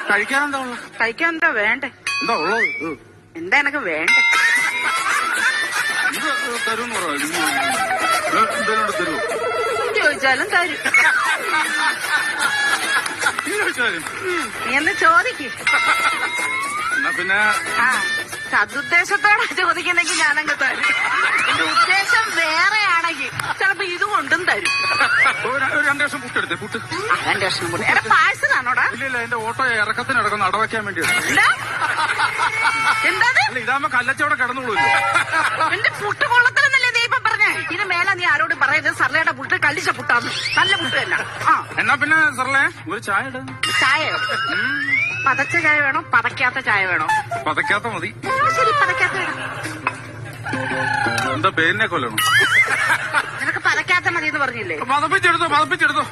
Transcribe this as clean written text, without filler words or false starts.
കഴിക്കാൻ എന്താ ഉള്ളത്? കഴിക്കാൻ എന്താ വേണ്ടേ? എന്താ ഉള്ളത്? എന്താ എനക്ക് വേണ്ടേ? തരുമെന്ന് പറയാം. എന്തേലും തരുമോ? ചോദിച്ചാലും തരും. നീ എന്ന് ചോദിക്കും. എന്നാ പിന്നെ സതുദ്ദേശത്തോടെ ചോദിക്കുന്നെങ്കിൽ ഞാനങ്ങ് തരും. എന്റെ ഉദ്ദേശം വേറെയാണെങ്കിൽ ചിലപ്പോ ഇത് കൊണ്ടും തരും. ഒരു 2 ലക്ഷം പുട്ടെടുത്തേ. പുട്ട് 2 ലക്ഷം കൂടി. എടാ പാഴ്സലാണോടാ? ഇല്ല, എന്റെ ഓട്ടോ ഇറക്കത്തിന് നടക്കുന്ന അടവയ്ക്കാൻ വേണ്ടിയാണ്. എന്താ ഇതാകുമ്പോ കല്ലച്ചോടെ കിടന്നുള്ളൂല്ലോ. എന്റെ പുട്ട് കൊള്ളത്തിലെന്നല്ലേ നീ ഇപ്പൊ പറഞ്ഞേ? ഇത് മേലെ നീ ആരോട് പറയരുത്. സർലയുടെ പുട്ട് കല്ലിച്ച പുട്ടാന്ന്. നല്ല പുട്ട് തന്നെ. എന്നാ പിന്നെ സർലേ ഒരു ചായ ഇട. ചായയോ? പതച്ച ചായ വേണോ പതക്കാത്ത ചായ വേണോ? പതക്കാത്ത മതി. ശരി, പതക്കാത്ത വേണം. എന്താ പേരിനെ കൊല്ലണം? നിനക്ക് പതക്കാത്ത മതി എന്ന് പറഞ്ഞില്ലേ? പതപ്പിച്ചെടുത്തോ.